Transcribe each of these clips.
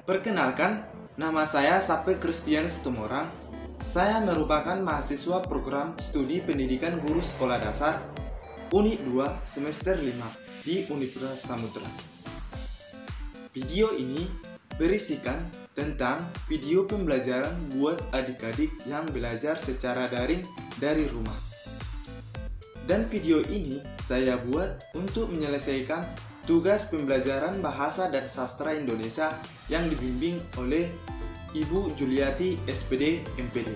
Perkenalkan, nama saya Sape Christian Situmorang. Saya merupakan mahasiswa program studi pendidikan guru sekolah dasar Unit 2 semester 5 di Universitas Samudra. Video ini berisikan tentang video pembelajaran buat adik-adik yang belajar secara daring dari rumah. Dan video ini saya buat untuk menyelesaikan tugas pembelajaran Bahasa dan Sastra Indonesia yang dibimbing oleh Ibu Juliati SPD MPD.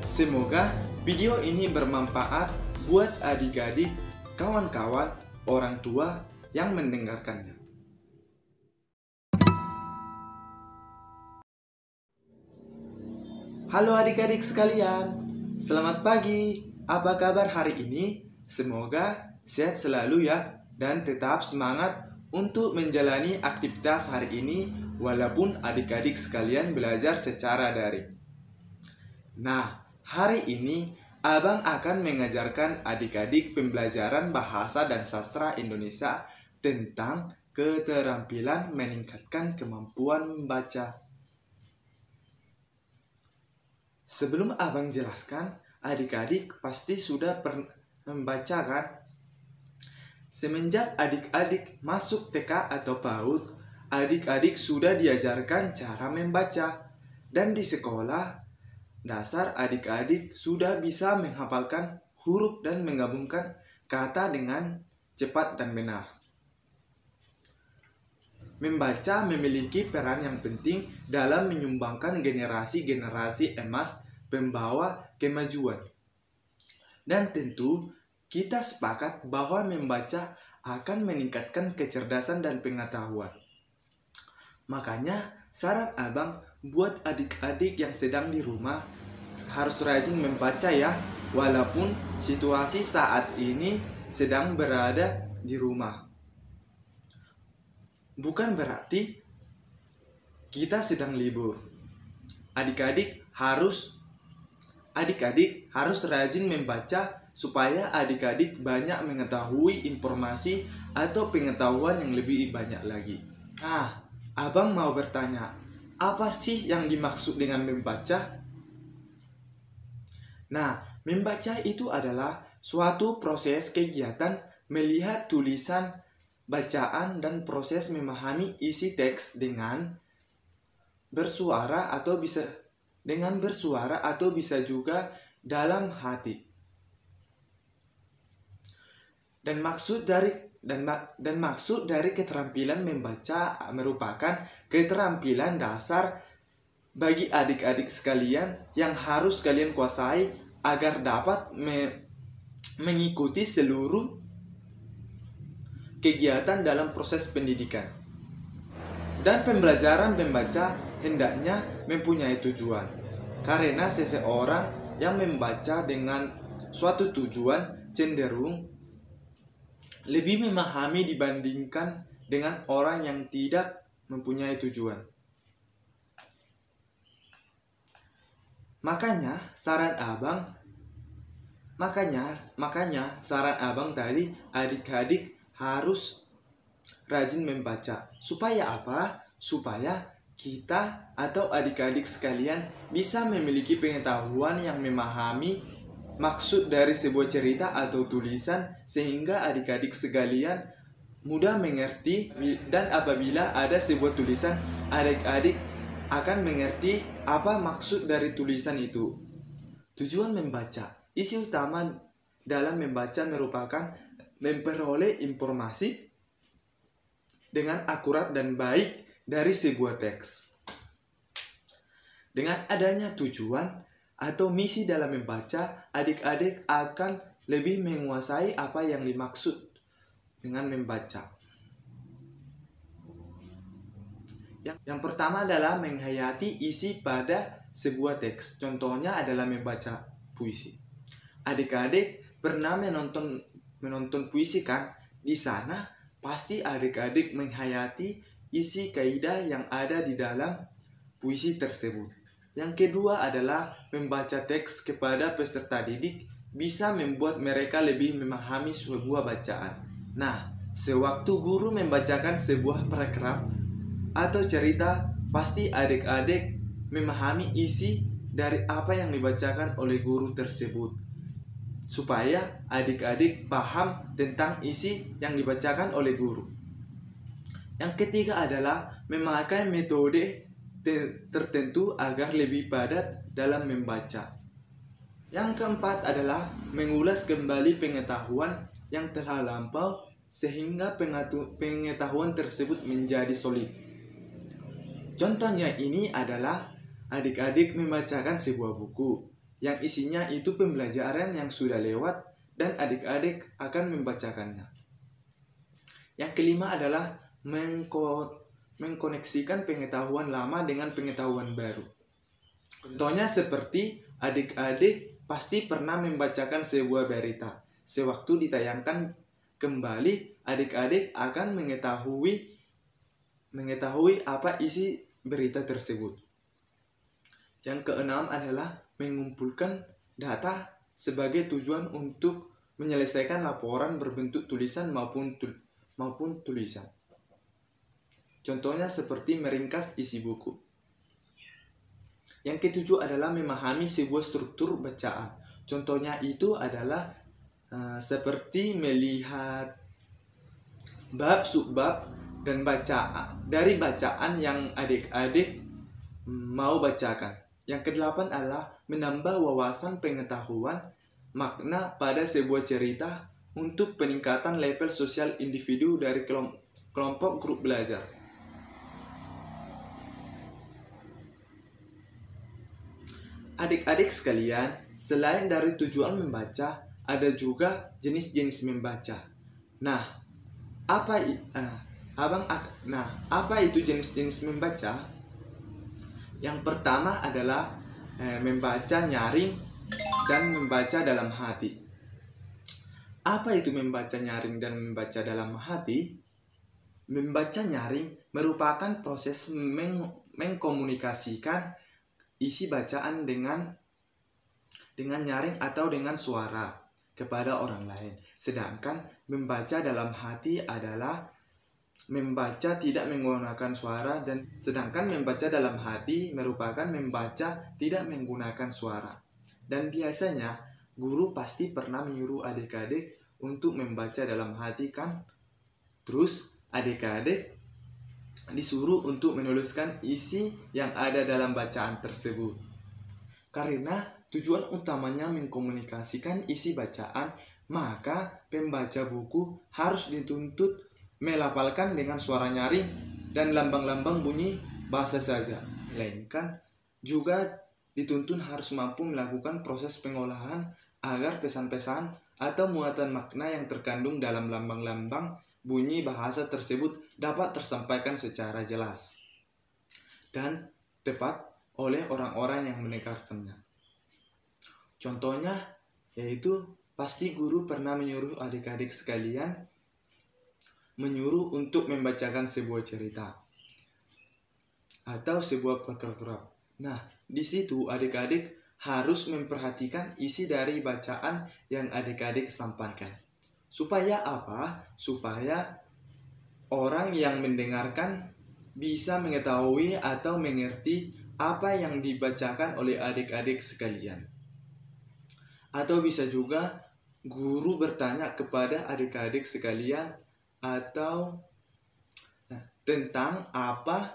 Semoga video ini bermanfaat buat adik-adik, kawan-kawan, orang tua yang mendengarkannya. Halo adik-adik sekalian, selamat pagi. Apa kabar hari ini? Semoga sehat selalu ya, dan tetap semangat untuk menjalani aktivitas hari ini walaupun adik-adik sekalian belajar secara daring. Nah, hari ini Abang akan mengajarkan adik-adik pembelajaran Bahasa dan Sastra Indonesia tentang keterampilan meningkatkan kemampuan membaca. Sebelum Abang jelaskan, adik-adik pasti sudah pernah membaca kan? Semenjak adik-adik masuk TK atau PAUD, adik-adik sudah diajarkan cara membaca. Dan di sekolah dasar adik-adik sudah bisa menghafalkan huruf dan menggabungkan kata dengan cepat dan benar. Membaca memiliki peran yang penting dalam menyumbangkan generasi-generasi emas pembawa kemajuan. Dan tentu kita sepakat bahwa membaca akan meningkatkan kecerdasan dan pengetahuan. Makanya saran Abang buat adik-adik yang sedang di rumah harus rajin membaca ya, walaupun situasi saat ini sedang berada di rumah. Bukan berarti kita sedang libur. Adik-adik harus rajin membaca supaya adik-adik banyak mengetahui informasi atau pengetahuan yang lebih banyak lagi. Nah, Abang mau bertanya, apa sih yang dimaksud dengan membaca? Nah, membaca itu adalah suatu proses kegiatan melihat tulisan, bacaan, dan proses memahami isi teks dengan bersuara atau bisa juga dalam hati. Dan maksud dari keterampilan membaca merupakan keterampilan dasar bagi adik-adik sekalian yang harus kalian kuasai agar dapat mengikuti seluruh kegiatan dalam proses pendidikan. Dan pembelajaran membaca hendaknya mempunyai tujuan, karena seseorang yang membaca dengan suatu tujuan cenderung lebih memahami dibandingkan dengan orang yang tidak mempunyai tujuan. Makanya saran Abang tadi adik-adik harus rajin membaca. Supaya apa? Supaya kita atau adik-adik sekalian bisa memiliki pengetahuan yang memahami maksud dari sebuah cerita atau tulisan, sehingga adik-adik sekalian mudah mengerti, dan apabila ada sebuah tulisan, adik-adik akan mengerti apa maksud dari tulisan itu. Tujuan membaca, isi utama dalam membaca merupakan memperoleh informasi dengan akurat dan baik dari sebuah teks. Dengan adanya tujuan atau misi dalam membaca, adik-adik akan lebih menguasai apa yang dimaksud dengan membaca. Yang pertama adalah menghayati isi pada sebuah teks. Contohnya adalah membaca puisi. Adik-adik pernah menonton puisi kan? Di sana pasti adik-adik menghayati isi kaidah yang ada di dalam puisi tersebut. Yang kedua adalah membaca teks kepada peserta didik bisa membuat mereka lebih memahami sebuah bacaan. Nah, sewaktu guru membacakan sebuah paragraf, atau cerita, pasti adik-adik memahami isi dari apa yang dibacakan oleh guru tersebut, supaya adik-adik paham tentang isi yang dibacakan oleh guru. Yang ketiga adalah memakai metode tertentu agar lebih padat dalam membaca. Yang keempat adalah mengulas kembali pengetahuan yang telah lampau sehingga pengetahuan tersebut menjadi solid. Contohnya ini adalah adik-adik membacakan sebuah buku yang isinya itu pembelajaran yang sudah lewat dan adik-adik akan membacakannya. Yang kelima adalah mengkoneksikan pengetahuan lama dengan pengetahuan baru. Contohnya seperti adik-adik pasti pernah membacakan sebuah berita. Sewaktu ditayangkan kembali, adik-adik akan mengetahui apa isi berita tersebut. Yang keenam adalah mengumpulkan data sebagai tujuan untuk menyelesaikan laporan berbentuk tulisan maupun tulisan. Contohnya seperti meringkas isi buku. Yang ketujuh adalah memahami sebuah struktur bacaan. Contohnya itu adalah seperti melihat bab, subbab, dan dari bacaan yang adik-adik mau bacakan. Yang kedelapan adalah menambah wawasan pengetahuan makna pada sebuah cerita untuk peningkatan level sosial individu dari kelompok grup belajar. Adik-adik sekalian, selain dari tujuan membaca, ada juga jenis-jenis membaca. Nah, apa itu jenis-jenis membaca? Yang pertama adalah membaca nyaring dan membaca dalam hati. Apa itu membaca nyaring dan membaca dalam hati? Membaca nyaring merupakan proses mengkomunikasikan isi bacaan dengan nyaring atau dengan suara kepada orang lain. Sedangkan membaca dalam hati adalah membaca tidak menggunakan suara, dan sedangkan membaca dalam hati merupakan membaca tidak menggunakan suara. Dan biasanya guru pasti pernah menyuruh adik-adik untuk membaca dalam hati kan? Terus adik-adik disuruh untuk menuliskan isi yang ada dalam bacaan tersebut. Karena tujuan utamanya mengkomunikasikan isi bacaan, maka pembaca buku harus dituntut melafalkan dengan suara nyaring dan lambang-lambang bunyi bahasa saja. Melainkan juga dituntut harus mampu melakukan proses pengolahan agar pesan-pesan atau muatan makna yang terkandung dalam lambang-lambang bunyi bahasa tersebut dapat tersampaikan secara jelas dan tepat oleh orang-orang yang mendengarkannya. Contohnya yaitu pasti guru pernah menyuruh adik-adik sekalian untuk membacakan sebuah cerita atau sebuah paragraf. Nah, di situ adik-adik harus memperhatikan isi dari bacaan yang adik-adik sampaikan. Supaya apa? Supaya orang yang mendengarkan bisa mengetahui atau mengerti apa yang dibacakan oleh adik-adik sekalian. Atau bisa juga guru bertanya kepada adik-adik sekalian atau tentang apa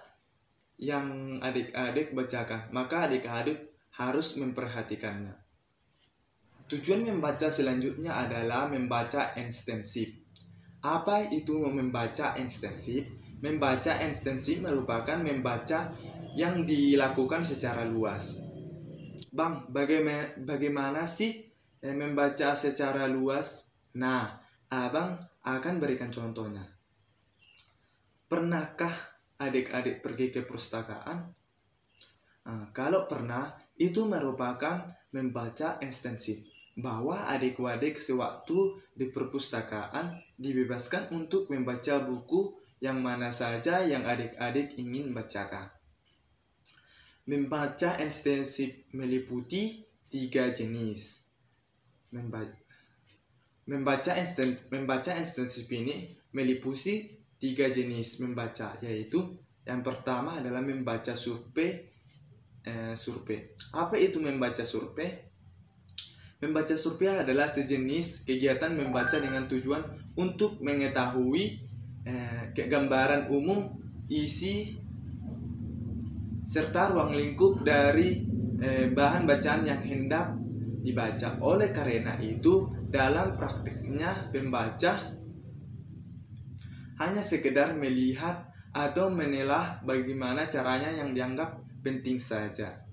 yang adik-adik bacakan. Maka adik-adik harus memperhatikannya. Tujuan membaca selanjutnya adalah membaca ekstensif. Apa itu membaca ekstensif? Membaca ekstensif merupakan membaca yang dilakukan secara luas. Bang, bagaimana sih membaca secara luas? Nah, abang akan berikan contohnya. Pernahkah adik-adik pergi ke perpustakaan? Kalau pernah, itu merupakan membaca ekstensif. Bahwa adik-adik sewaktu di perpustakaan dibebaskan untuk membaca buku yang mana saja yang adik-adik ingin bacakan. Membaca ekstensif meliputi 3 jenis. Membaca ekstensif ini meliputi 3 jenis membaca, yaitu Yang pertama adalah membaca survei. Apa itu membaca survei? Membaca survei adalah sejenis kegiatan membaca dengan tujuan untuk mengetahui gambaran umum isi serta ruang lingkup dari bahan bacaan yang hendak dibaca. Oleh karena itu, dalam praktiknya pembaca hanya sekedar melihat atau menelaah bagaimana caranya yang dianggap penting saja.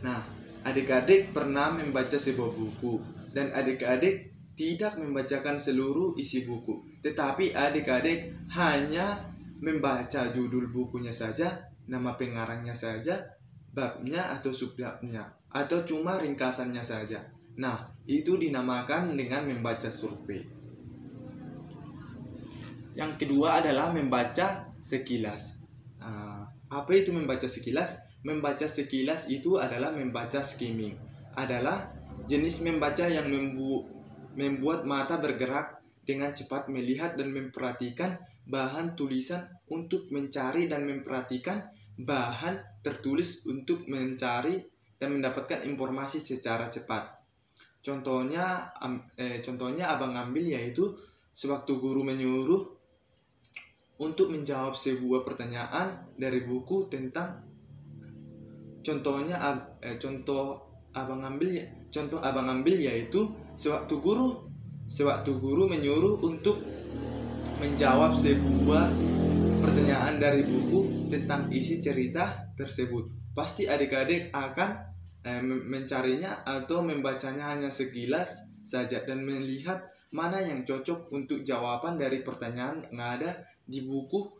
Nah, adik-adik pernah membaca sebuah buku dan adik-adik tidak membacakan seluruh isi buku, tetapi adik-adik hanya membaca judul bukunya saja, nama pengarangnya saja, babnya atau subbabnya, atau cuma ringkasannya saja. Nah, itu dinamakan dengan membaca survei. Yang kedua adalah membaca sekilas. Apa itu membaca sekilas? Membaca sekilas itu adalah membaca skimming. Adalah jenis membaca yang membuat mata bergerak dengan cepat melihat dan memperhatikan bahan tulisan untuk mencari dan memperhatikan bahan tertulis untuk mencari dan mendapatkan informasi secara cepat. Contohnya abang ambil yaitu sewaktu guru menyuruh untuk menjawab sebuah pertanyaan dari buku tentang contoh abang ambil yaitu sewaktu guru menyuruh untuk menjawab sebuah pertanyaan dari buku tentang isi cerita tersebut. Pasti adik-adik akan mencarinya atau membacanya hanya sekilas saja dan melihat mana yang cocok untuk jawaban dari pertanyaan yang ada di buku,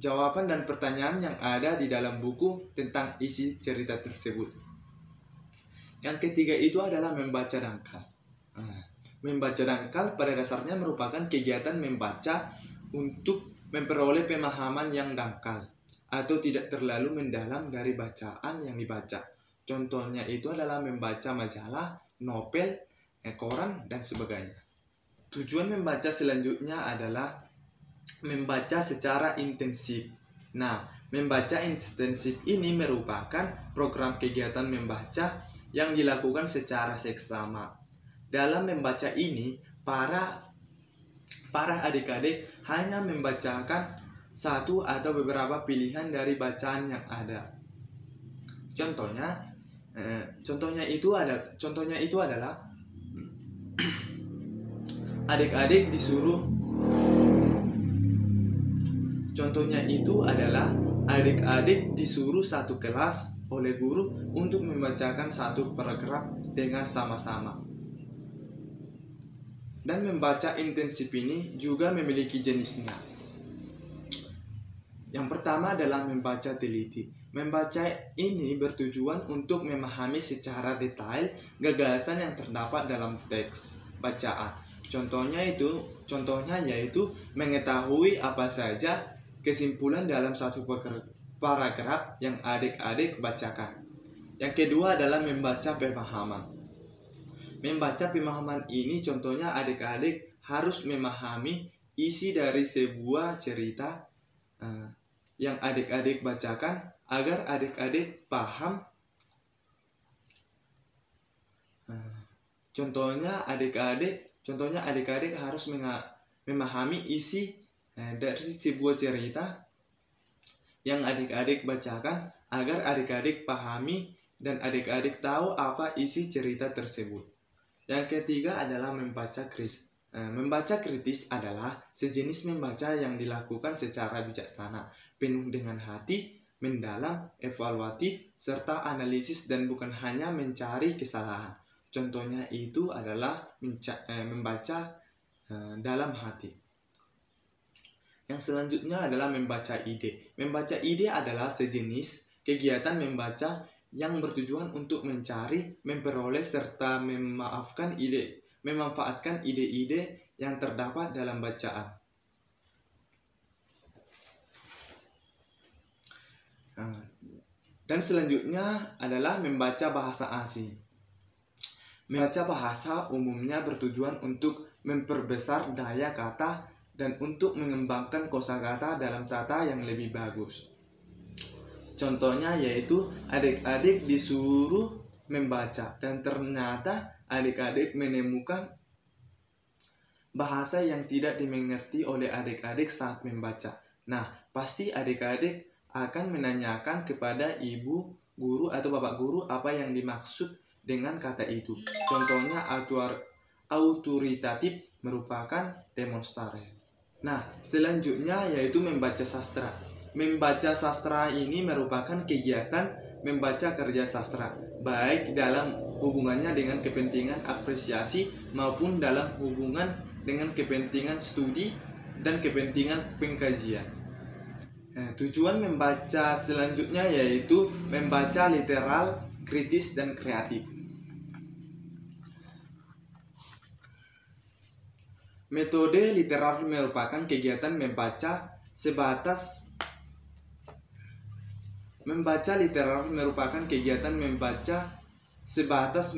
jawaban dan pertanyaan yang ada di dalam buku tentang isi cerita tersebut. Yang ketiga itu adalah membaca dangkal. Membaca dangkal pada dasarnya merupakan kegiatan membaca untuk memperoleh pemahaman yang dangkal atau tidak terlalu mendalam dari bacaan yang dibaca. Contohnya itu adalah membaca majalah, novel, koran, dan sebagainya. Tujuan membaca selanjutnya adalah membaca secara intensif. Nah, membaca intensif ini merupakan program kegiatan membaca yang dilakukan secara seksama. Dalam membaca ini, para adik-adik hanya membacakan satu atau beberapa pilihan dari bacaan yang ada. Contohnya itu adalah adik-adik disuruh satu kelas oleh guru untuk membacakan satu paragraf dengan sama-sama. Dan membaca intensif ini juga memiliki jenisnya. Yang pertama adalah membaca teliti. Membaca ini bertujuan untuk memahami secara detail gagasan yang terdapat dalam teks bacaan. Contohnya yaitu mengetahui apa saja kesimpulan dalam satu paragraf yang adik-adik bacakan. Yang kedua adalah membaca pemahaman. Membaca pemahaman ini contohnya adik-adik harus memahami isi dari sebuah cerita yang adik-adik bacakan agar adik-adik paham. Contohnya adik-adik harus memahami isi dari sebuah cerita yang adik-adik bacakan agar adik-adik pahami dan adik-adik tahu apa isi cerita tersebut. Yang ketiga adalah membaca kritis. Membaca kritis adalah sejenis membaca yang dilakukan secara bijaksana, penuh dengan hati, mendalam, evaluatif, serta analisis dan bukan hanya mencari kesalahan. Contohnya itu adalah membaca dalam hati. Yang selanjutnya adalah membaca ide. Membaca ide adalah sejenis kegiatan membaca yang bertujuan untuk mencari, memperoleh, serta memanfaatkan ide-ide yang terdapat dalam bacaan. Dan selanjutnya adalah membaca bahasa asing. Membaca bahasa umumnya bertujuan untuk memperbesar daya kata dan untuk mengembangkan kosakata dalam tata yang lebih bagus. Contohnya yaitu adik-adik disuruh membaca dan ternyata adik-adik menemukan bahasa yang tidak dimengerti oleh adik-adik saat membaca. Nah, pasti adik-adik akan menanyakan kepada ibu guru atau bapak guru apa yang dimaksud dengan kata itu. Contohnya autoritatif merupakan demonstrasi. Nah, selanjutnya yaitu membaca sastra. Membaca sastra ini merupakan kegiatan membaca karya sastra, baik dalam hubungannya dengan kepentingan apresiasi maupun dalam hubungan dengan kepentingan studi dan kepentingan pengkajian. Tujuan membaca selanjutnya yaitu membaca literal, kritis, dan kreatif. Metode literal merupakan kegiatan membaca sebatas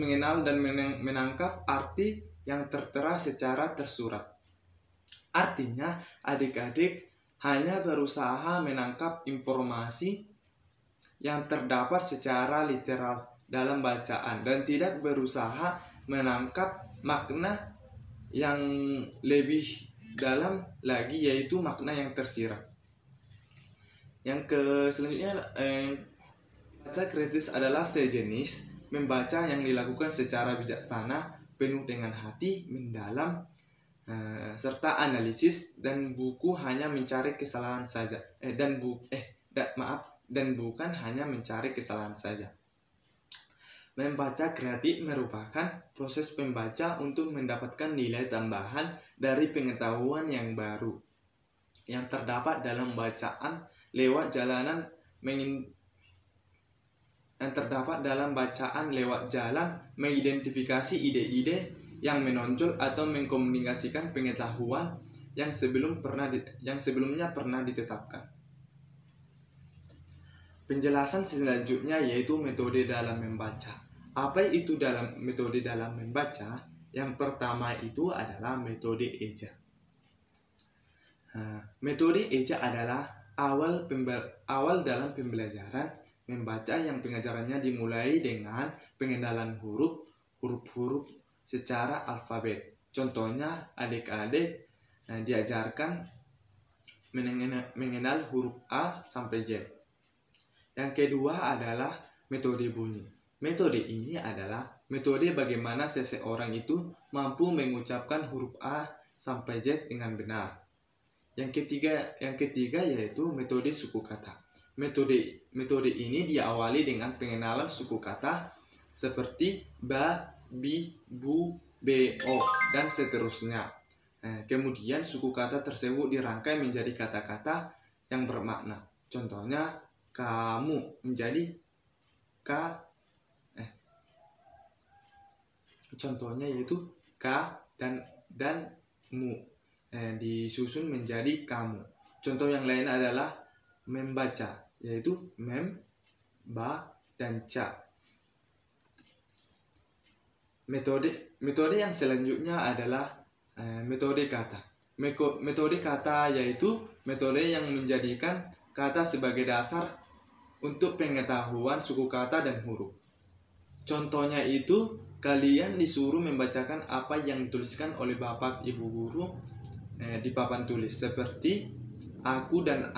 mengenal dan menangkap arti yang tertera secara tersurat. Artinya, adik-adik hanya berusaha menangkap informasi yang terdapat secara literal dalam bacaan dan tidak berusaha menangkap makna yang lebih dalam lagi, yaitu makna yang tersirat. Selanjutnya, baca kritis adalah sejenis membaca yang dilakukan secara bijaksana, penuh dengan hati mendalam, serta analisis, dan buku hanya mencari kesalahan saja. Dan bukan hanya mencari kesalahan saja. Membaca kreatif merupakan proses pembaca untuk mendapatkan nilai tambahan dari pengetahuan yang baru yang terdapat dalam bacaan lewat jalan mengidentifikasi ide-ide yang menonjol atau mengkomunikasikan pengetahuan yang sebelumnya pernah ditetapkan. Penjelasan selanjutnya yaitu metode dalam membaca. Apa itu metode dalam membaca? Yang pertama itu adalah metode eja. Metode eja adalah awal dalam pembelajaran membaca yang pengajarannya dimulai dengan pengenalan huruf-huruf secara alfabet. Contohnya, adik-adik diajarkan mengenal huruf A sampai Z. Yang kedua adalah metode bunyi. Metode ini adalah metode bagaimana seseorang itu mampu mengucapkan huruf A sampai Z dengan benar. Yang ketiga yaitu metode suku kata. Metode ini diawali dengan pengenalan suku kata seperti ba, bi, bu, bo, dan seterusnya. Kemudian suku kata tersebut dirangkai menjadi kata-kata yang bermakna. Contohnya, kamu menjadi contohnya yaitu ka dan mu disusun menjadi kamu. Contoh yang lain adalah membaca, yaitu mem, ba, dan ca. Metode yang selanjutnya adalah metode kata. Metode kata yaitu metode yang menjadikan kata sebagai dasar untuk pengetahuan suku kata dan huruf. Contohnya itu, kalian disuruh membacakan apa yang dituliskan oleh bapak ibu guru di papan tulis, seperti aku dan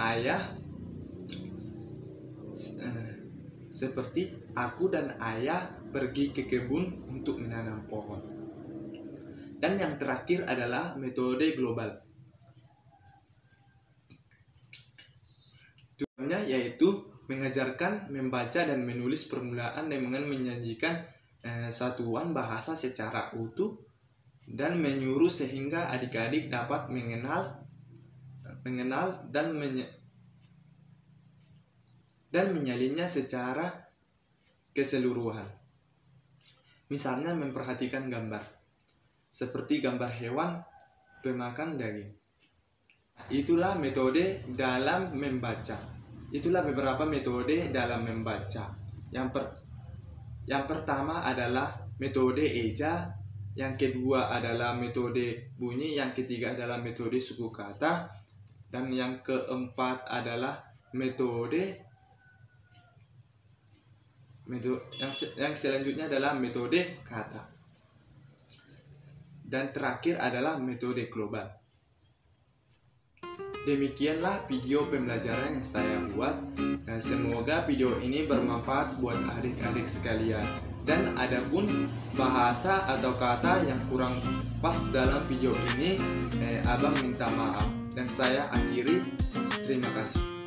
ayah pergi ke kebun untuk menanam pohon. Dan yang terakhir adalah metode global. Tujuannya yaitu mengajarkan membaca dan menulis permulaan dengan menyajikan satuan bahasa secara utuh dan menyuruh sehingga adik-adik dapat mengenal dan menyalinnya secara keseluruhan. Misalnya memperhatikan gambar, seperti gambar hewan pemakan daging. Itulah metode dalam membaca. Itulah beberapa metode dalam membaca. Yang pertama adalah metode eja, yang kedua adalah metode bunyi, yang ketiga adalah metode suku kata, dan yang keempat adalah metode yang selanjutnya adalah metode kata. Dan terakhir adalah metode global. Demikianlah video pembelajaran yang saya buat. Dan semoga video ini bermanfaat buat adik-adik sekalian. Dan adapun bahasa atau kata yang kurang pas dalam video ini, abang minta maaf. Dan saya akhiri, terima kasih.